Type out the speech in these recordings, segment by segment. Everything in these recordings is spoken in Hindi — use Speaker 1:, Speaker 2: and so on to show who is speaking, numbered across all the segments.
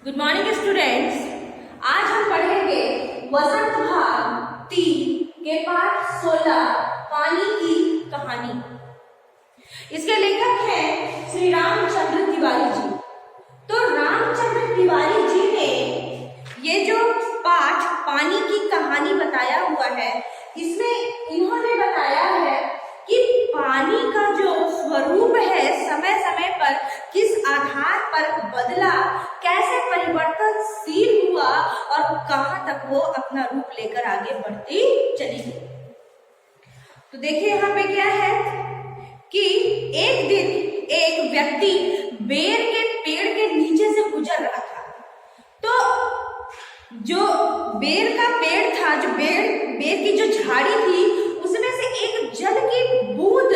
Speaker 1: Good morning students. आज हम पढ़ेंगे वसंत भाग 3 के पाठ 16 पानी की कहानी। इसके लेखक हैं श्री रामचंद्र तिवारी जी। तो रामचंद्र तिवारी जी ने ये जो पाठ पानी की कहानी बताया हुआ है, इसमें इन्होंने बताया है कि पानी का जो स्वरूप है समय समय पर किस आधार पर बदला, कैसे परिवर्तनशील हुआ और कहां तक वो अपना रूप लेकर आगे बढ़ती चली गई। तो देखिए यहाँ पे क्या है कि एक दिन एक व्यक्ति बेर के पेड़ के नीचे से गुजर रहा था। तो जो बेर का पेड़ था, जो बेर की जो झाड़ी थी, उसमें से एक जल की बूंद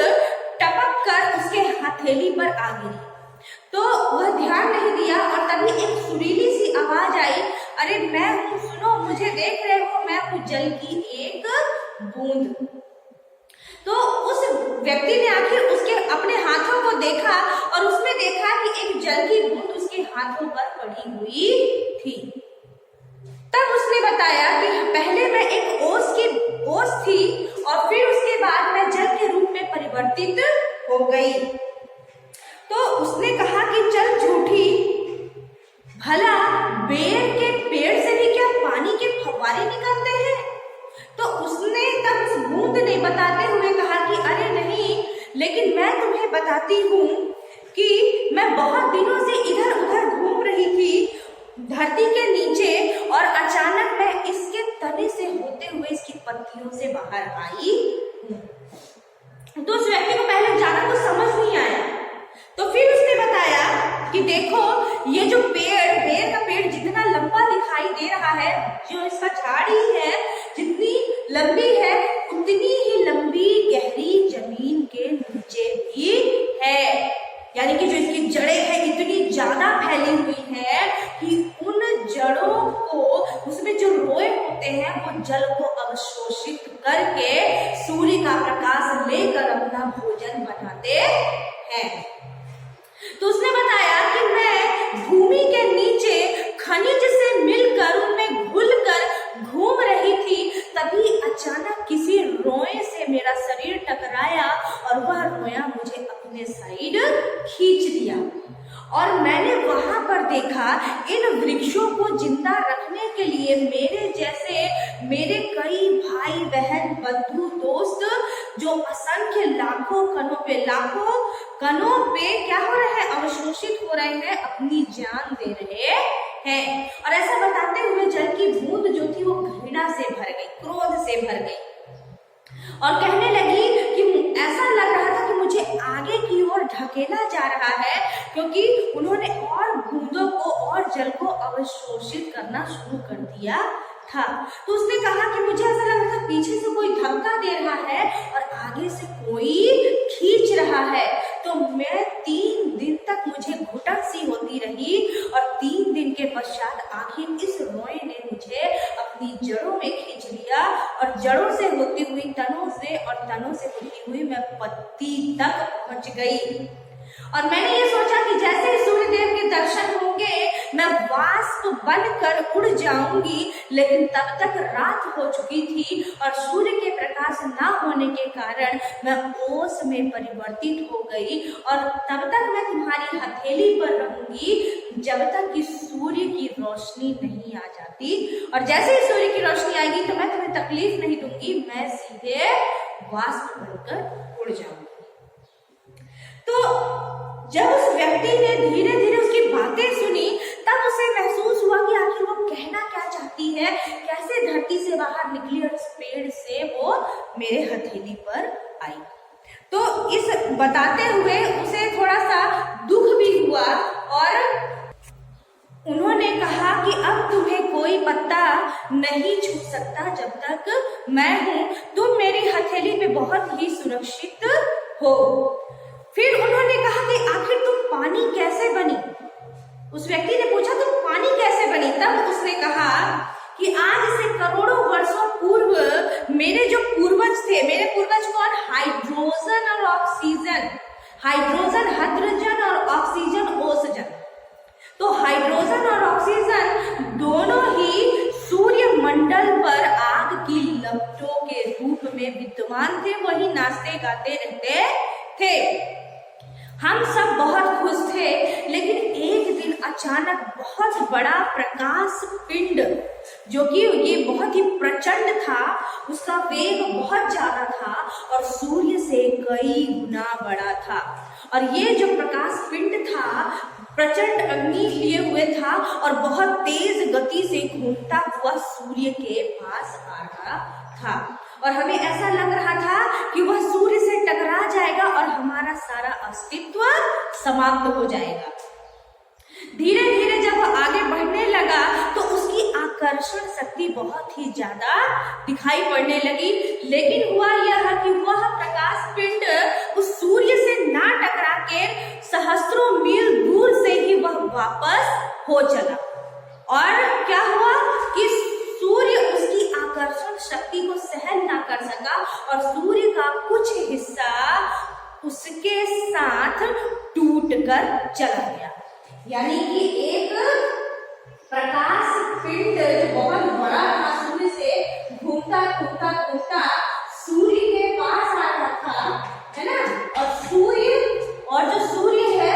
Speaker 1: टपक कर उसके हथेली पर आ गिरी। तो वह ध्यान नहीं दिया और तभी एक सुरीली सी आवाज आई, अरे मैं हूं, सुनो, मुझे देख रहे हो, मैं हूं जल की एक बूंद। तो उस व्यक्ति ने आखिर उसके अपने हाथों को देखा और उसमें देखा कि एक जल की बूंद उसके हाथों पर पड़ी हुई थी। तब उसने बताया कि पहले मैं एक ओस थी और फिर उसके बाद मैं जल के रूप में परिवर्तित हो गई। तो उसने कहा कि चल झूठी, भला बेर के पेड़ से भी क्या पानी के फव्वारे निकलते हैं? तो उसने तब उस बूंद ने बताते हुए कहा कि अरे नहीं, लेकिन मैं तुम्हें बताती हूँ कि मैं बहुत दिनों से इधर उधर घूम रही थी धरती के नीचे और अचानक मैं इसके तने से होते हुए इसकी पत्तियों से बाहर आई। तो उस व्यक्ति को पहले जाना तो समझ नहीं आया। तो फिर उसने बताया कि देखो, ये जो बेर का पेड़ जितना लंबा दिखाई दे रहा है, जो इसका झाड़ी है जितनी लंबी है, उतनी ही लंबी गहरी जमीन के नीचे भी है। यानी कि जो इसकी जड़ें हैं इतनी ज्यादा फैली हुई है कि उन जड़ों को, उसमें जो रोए होते हैं, वो जल को अवशोषित करके सूर्य का प्रकाश लेकर अपना भोजन बनाते हैं। तो उसने बताया कि मैं भूमि के नीचे खनिज से मिलकर उनमें घुलकर घूम रही थी, तभी अचानक किसी रोए से मेरा शरीर टकराया और वह रोया मुझे अपने साइड खींच लिया। और मैंने वहां पर देखा इन वृक्षों को जिंदा रखने के लिए मेरे कई भाई बहन बंधु दोस्त जो असंख्य लाखों कणों पे क्या हो रहे हैं, अवशोषित हो रहे हैं, अपनी जान दे रहे हैं। और ऐसा बताते हुए जल की बूंद जो थी वो घृणा से भर गई, क्रोध से भर गई और कहने लगी कि ऐसा लग रहा था कि मुझे आगे की ओर ढकेला जा रहा है, क्योंकि उन्होंने और बूंदों को और जल को अवशोषित करना शुरू कर दिया था। तो उसने कहा कि मुझे ऐसा लग रहा था पीछे से कोई धक्का दे रहा है और आगे से कोई खींच रहा है। तो मैं 3 दिन तक मुझे घुटन सी होती रही और 3 दिन के पश्चात आखिर इस रोए ने मुझे अपनी जड़ों में खींच लिया और जड़ों से होती हुई तनों से और तनों से होती हुई मैं पत्ती तक पहुंच गई। और मैंने ये सोचा कि जैसे ही सूर्यदेव के दर्शन होंगे मैं वाष्प बनकर उड़ जाऊंगी, लेकिन तब तक रात हो चुकी थी और सूर्य के प्रकाश ना होने के कारण मैं ओस में परिवर्तित हो गई और तब तक मैं तुम्हारी हथेली पर रहूंगी जब तक कि सूर्य की रोशनी नहीं आ जाती। और जैसे ही सूर्य की रोशनी आएगी तो मैं तुम्हें तकलीफ नहीं दूंगी, मैं सीधे वाष्प बनकर उड़ जाऊंगी। तो जब उस व्यक्ति ने धीरे धीरे उसकी बातें सुनी, तब उसे महसूस हुआ कि आखिर वो कहना क्या चाहती है, कैसे धरती से बाहर निकली और इस पेड़ से वो मेरे हथेली पर आई। तो इस बताते हुए उसे थोड़ा सा दुख भी हुआ और उन्होंने कहा कि अब तुम्हें कोई पत्ता नहीं छू सकता जब तक मैं हूं, तुम मेरी हथेली पे बहुत ही सुरक्षित हो। फिर उन्होंने कहा कि आखिर तुम पानी कैसे बनी? उस व्यक्ति ने पूछा तुम पानी कैसे बनी? तब उसने कहा कि आज से करोड़ों वर्षों पूर्व मेरे जो पूर्वज थे, मेरे पूर्वज कौन? हाइड्रोजन और ऑक्सीजन, हाइड्रोजन हाइड्रोजन और ऑक्सीजन ओसजन। तो हाइड्रोजन और ऑक्सीजन दोनों ही सूर्य मंडल पर आग की लपटों के रूप में विद्यमान थे, वही नाचते गाते रहते थे। हम सब बहुत खुश थे, लेकिन एक दिन अचानक बहुत बड़ा प्रकाश पिंड, जो कि ये बहुत ही प्रचंड था, उसका वेग बहुत ज्यादा था और सूर्य से कई गुना बड़ा था। और ये जो प्रकाश पिंड था प्रचंड अग्नि लिए हुए था और बहुत तेज गति से घूमता हुआ सूर्य के पास आ रहा था। और हमें ऐसा लग रहा था कि वह सूर्य से टकरा जाएगा और हमारा सारा अस्तित्व समाप्त हो जाएगा। धीरे धीरे जब वह आगे बढ़ने लगा तो उसकी आकर्षण शक्ति बहुत ही ज्यादा दिखाई पड़ने लगी, लेकिन हुआ यह कि वह प्रकाश पिंड उस सूर्य से ना टकरा के सहस्त्रों मील दूर से ही वह वापस हो चला। और क्या हुआ कि सूर्य उसकी आकर्षण शक्ति को सहन ना कर सका और सूर्य का कुछ हिस्सा उसके साथ टूटकर चला गया। यानी कि एक प्रकाश पिंड जो बहुत बड़ा था सूर्य से घूमता घूमता घूमता सूर्य के पास आ रहा था, है ना। और जो सूर्य है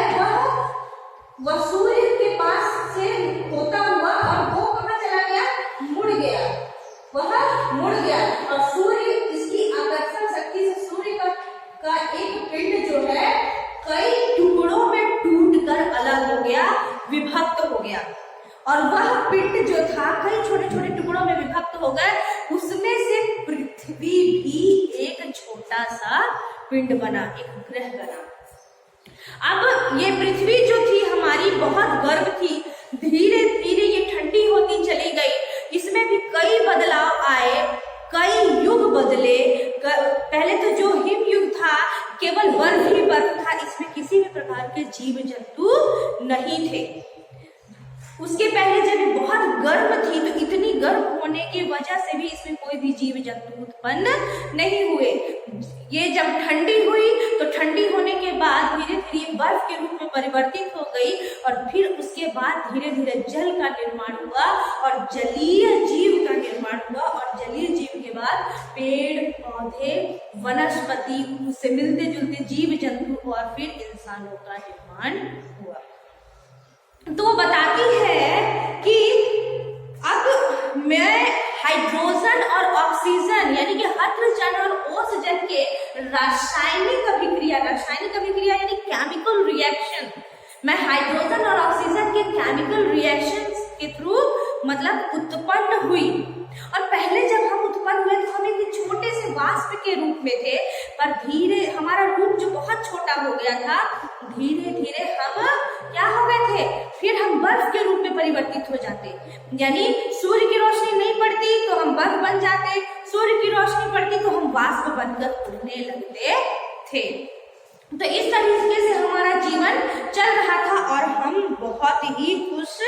Speaker 1: वह सूर्य के पास से होता हुआ और वो कहाँ चला गया, वह मुड़ गया और सूर्य इसकी आकर्षण शक्ति से सूर्य का एक पिंड जो है कई टुकड़ों में टूटकर अलग हो गया, विभक्त हो गया। और वह पिंड जो था कई छोटे छोटे टुकड़ों में विभक्त हो गए, उसमें से पृथ्वी भी एक छोटा सा पिंड बना, एक ग्रह बना। अब ये पृथ्वी जो थी हमारी बहुत गर्म थी, धीरे धीरे ये ठंडी होती चली गई, इसमें भी कई बदलाव आए, कई युग बदले। पहले तो जो हिम युग था केवल बर्फ ही बर्फ था, इसमें किसी भी प्रकार के जीव जंतु नहीं थे। उसके पहले जब बहुत गर्म थी तो इतनी गर्म होने की वजह से भी इसमें कोई भी जीव जंतु उत्पन्न नहीं हुए। ये जब ठंडी हुई तो ठंडी होने के बाद धीरे धीरे बर्फ के रूप में परिवर्तित हो गई और फिर उसके बाद धीरे धीरे जल का निर्माण हुआ और जलीय जीव का निर्माण हुआ और जलीय जीव के बाद पेड़ पौधे वनस्पति, उससे मिलते जुलते जीव जंतु और फिर इंसानों का निर्माण हुआ। तो वो बताती है कि अब मैं हाइड्रोजन और ऑक्सीजन यानी कि हाइड्रोजन और ओसजन के रासायनिक अभिक्रिया यानी केमिकल रिएक्शन, मैं हाइड्रोजन और ऑक्सीजन के केमिकल रिएक्शन के थ्रू मतलब उत्पन्न हुई। और पहले जब हम उत्पन्न हुए तो हम एक छोटे से वाष्प के रूप में थे, पर धीरे हमारा रूप जो बहुत छोटा हो गया था, धीरे धीरे हम क्या हो गए थे, फिर हम बर्फ के रूप में परिवर्तित हो जाते। यानी सूर्य की रोशनी नहीं पड़ती तो हम बर्फ बन जाते, सूर्य की रोशनी पड़ती तो हम वाष्प बनकर उड़ने लगते थे। तो इस तरीके से हमारा जीवन चल रहा था और हम बहुत ही खुश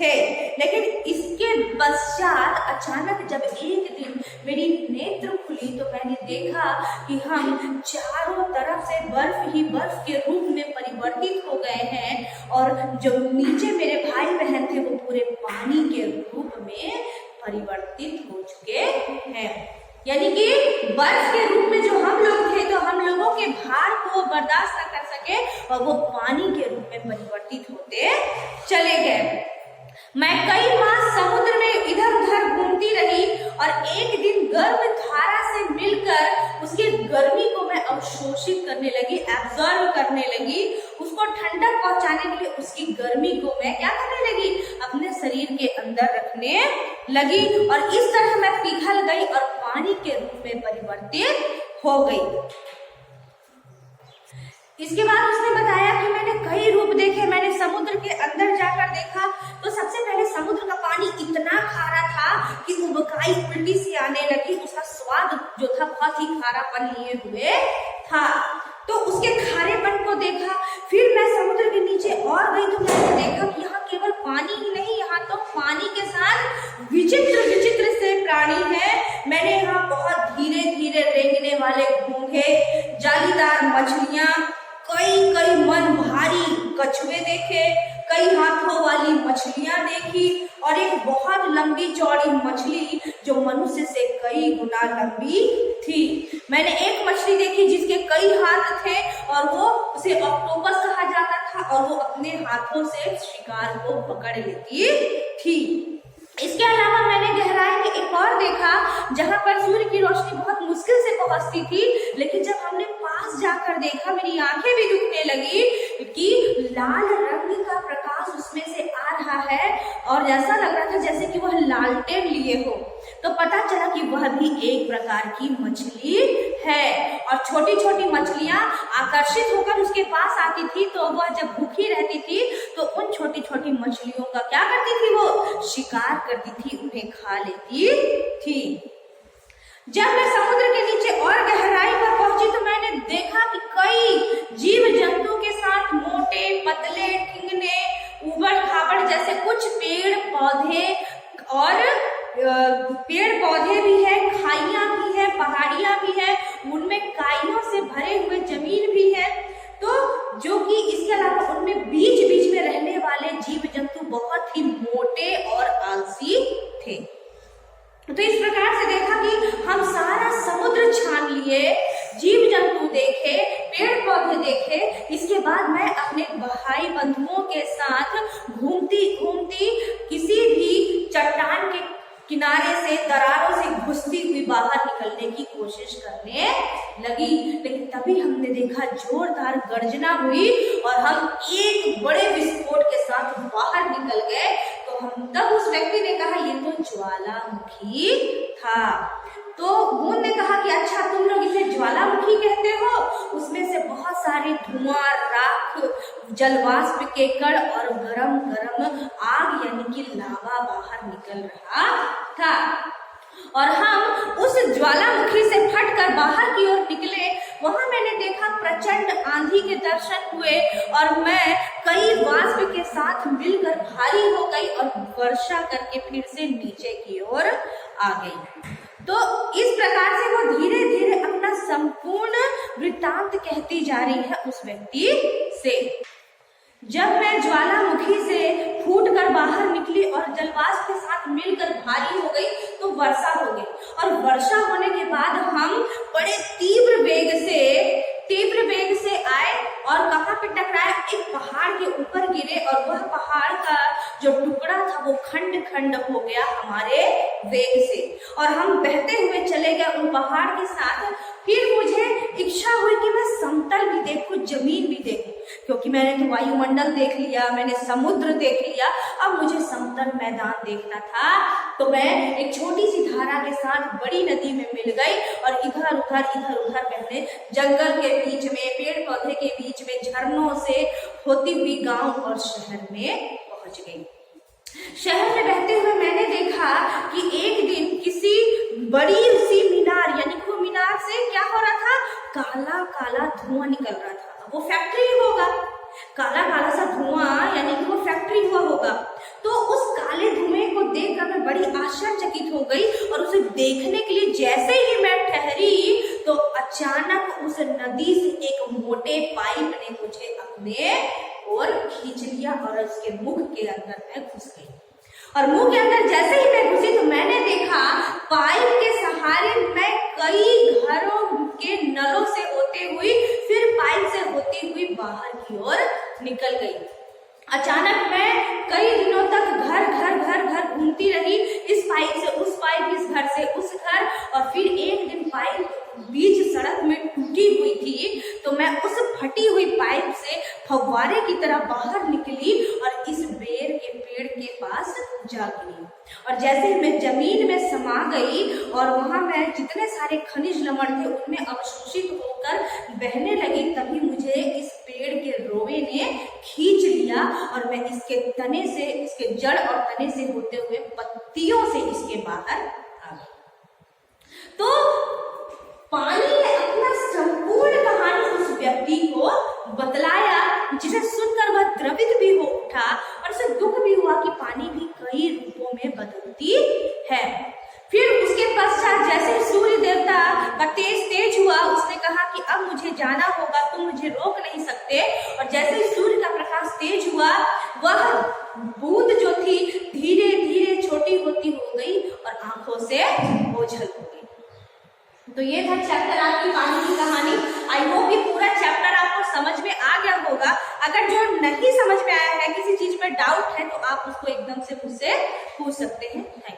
Speaker 1: थे। लेकिन इसके पश्चात अचानक जब एक दिन मेरी नेत्र खुली तो मैंने देखा कि हम चारों तरफ से बर्फ ही बर्फ के रूप में परिवर्तित हो गए हैं और जो नीचे मेरे भाई बहन थे वो पूरे पानी के रूप में परिवर्तित हो चुके हैं। यानी कि बर्फ के रूप में जो हम लोग थे तो हम लोगों के भार को बर्दाश्त न कर सके और वो पानी के रूप में परिवर्तित होते चले गए। मैं कई मास समुद्र में इधर उधर घूमती रही और एक दिन गर्म धारा से मिलकर उसकी गर्मी को मैं अवशोषित करने लगी, एब्जॉर्ब करने लगी, उसको ठंडक पहुंचाने के लिए उसकी गर्मी को मैं क्या करने लगी, अपने शरीर के अंदर रखने लगी और इस तरह मैं पिघल गई और पानी के रूप में परिवर्तित हो गई। इसके बाद उसने बताया कि मैंने कई रूप देखे, मैंने समुद्र के अंदर जाकर देखा तो सबसे पहले समुद्र का पानी इतना खारा था कि उबकाई उल्टी सी आने लगी, उसका स्वाद जो था बहुत ही खारापन लिए हुए था। तो उसके खारेपन को देखा, फिर मैं समुद्र के नीचे और गई तो मैंने देखा कि यहाँ केवल पानी ही नहीं, यहाँ तो पानी के साथ विचित्र विचित्र से प्राणी है। मैंने यहाँ बहुत धीरे धीरे रेंगने वाले घोंघे, जालीदार मछलियां, कई मन भारी कछुए देखे, कई हाथों वाली मछलियां देखी और एक बहुत लंबी चौड़ी मछली जो मनुष्य से कई गुना लंबी थी। मैंने एक मछली देखी जिसके कई हाथ थे और वो उसे ऑक्टोपस कहा जाता था और वो अपने हाथों से शिकार को पकड़ लेती थी। इसके अलावा मैंने गहराई में एक और देखा जहां पर सूर्य की रोशनी बहुत मुश्किल से पहुंचती थी, लेकिन जब हमने पास जाकर देखा मेरी आंखें भी दुखने लगी कि लाल रंग का प्रकाश उसमें से आ रहा है और ऐसा लग रहा था जैसे कि वह लालटेन लिए हो। तो पता चला कि वह भी एक प्रकार की मछली है और छोटी छोटी मछलियां आकर्षित होकर उसके पास आती थी, तो वह जब भूखी रहती थी तो उन छोटी छोटी मछलियों का क्या करती थी, वो शिकार करती थी, उन्हें खा लेती थी। जब मैं समुद्र के नीचे और गहराई पर पहुंची तो मैंने देखा कि कई जीव जंतु के साथ मोटे पतले ठिंगने ऊबड़ खाबड़ जैसे कुछ पेड़ पौधे भी है, खाइयां भी है, पहाड़ियां भी है, उनमें काइयों से भरे हुए जमीन भी है। तो जो कि इसके अलावा उनमें बीच बीच में रहने वाले जीव जंतु बहुत ही मोटे और आलसी थे। तो इस प्रकार से देखा कि हम सारा समुद्र छान लिए, जीव जंतु देखे, पेड़ पौधे देखे। इसके बाद मैं अपने भाई बंधुओं के साथ घूमती घूमती किसी भी चट्टान के किनारे से दरारों से घुसती हुई बाहर निकलने की कोशिश करने लगी, लेकिन तभी हमने देखा जोरदार गर्जना हुई और हम एक बड़े विस्फोट के साथ बाहर निकल गए। तो हम तब उस व्यक्ति ने कहा ये तो ज्वालामुखी था। तो बूंद ने कहा कि अच्छा तुम लोग इसे ज्वालामुखी कहते हो, उसमें से बहुत सारे धुआं, राख, जलवाष्प के कण और गरम गरम आग यानी कि लावा बाहर निकल रहा था और हम उस ज्वालामुखी से फटकर बाहर की ओर निकले। वहां मैंने देखा प्रचंड आंधी के दर्शन हुए और मैं कई वाष्प के साथ मिलकर भारी हो गई और वर्षा करके फिर से नीचे की ओर आ गई। तो इस प्रकार से वो धीरे धीरे अपना संपूर्ण वृत्तांत कहती जा रही है उस व्यक्ति से। जब मैं ज्वालामुखी से फूटकर बाहर निकली और जलवाष्प के साथ मिलकर भारी हो गई तो वर्षा हो गई और वर्षा होने के बाद हम बड़े तीव्र वेग से आए और कहां पे टकराए, एक पहाड़ के ऊपर गिरे और वह पहाड़ का जो टुकड़ा था वो खंड खंड हो गया हमारे वेग से और हम बहते हुए चले गए उन पहाड़ के साथ। फिर मुझे इच्छा हुई कि मैं समतल भी देखूं, जमीन भी देखूं, क्योंकि मैंने तो वायुमंडल देख लिया, मैंने समुद्र देख लिया, अब मुझे समतल मैदान देखना था। तो मैं एक छोटी सी धारा के साथ बड़ी नदी में मिल गई और इधर उधर बहने जंगल के बीच में, पेड़ पौधे के बीच में, झरनों से होती हुई गांव और शहर में पहुंच गई। शहर में बहते हुए मैंने देखा कि एक दिन किसी बड़ी सी मीनार यानी कि वो मीनार से क्या हो रहा था, काला काला धुआं निकल रहा था। वो फैक्ट्री होगा, काला काला सा धुआं यानी कि वो फैक्ट्री हुआ होगा। तो उस काले धुएं को देखकर मैं बड़ी आश्चर्यचकित हो गई और उसे देखने के लिए जैसे ही मैं ठहरी तो अचानक उस नदी से एक मोटे पाइप ने मुझे अपने ओर खींच लिया और उसके मुख के अंदर मैं घुस गई। और मुंह के अंदर जैसे ही मैं घुसी तो मैंने देखा पाइप के सहारे मैं कई घरों के नलों से होते हुई फिर पाइप से होती हुई बाहर की ओर निकल गई। अचानक मैं कई दिनों तक घर घूमती रही, इस पाइप से उस पाइप, इस घर से उस घर, और फिर एक दिन पाइप बीच सड़क में टूटी हुई थी तो मैं उस फटी हुई पाइप से फव्वारे की तरह बाहर निकली और इस बेर के पेड़ के पास जा गिरी। और जैसे ही मैं जमीन में समा गई और वहां मैं जितने सारे खनिज लवण थे उनमें अवशोषित होकर बहने लगी, तभी मुझे इस पेड़ के रोवे ने खींच लिया और मैं इसके तने से, इसके जड़ और तने से होते हुए पत्तियों से इसके बाहर आ गई। तो पानी ने अपना संपूर्ण कहानी उस व्यक्ति को बतलाया, जिसे सुनकर वह द्रवित भी हो उठा और उसे दुख भी हुआ कि पानी भी कई रूपों में बदलती है। फिर उसके पश्चात जैसे सूर्य देवता का तेज हुआ, उसने कहा कि अब मुझे जाना होगा, तुम मुझे रोक नहीं सकते। और जैसे ही सूर्य का प्रकाश तेज हुआ, वह थी धीरे धीरे छोटी होती हो गई और आंखों से ओझल हो गई। तो ये था चैप्टर आपकी पानी की कहानी। आई होप ये पूरा चैप्टर आपको समझ में आ गया होगा। अगर जो नहीं समझ में आया है, किसी चीज में डाउट है, तो आप उसको एकदम से मुझसे पूछ सकते हैं।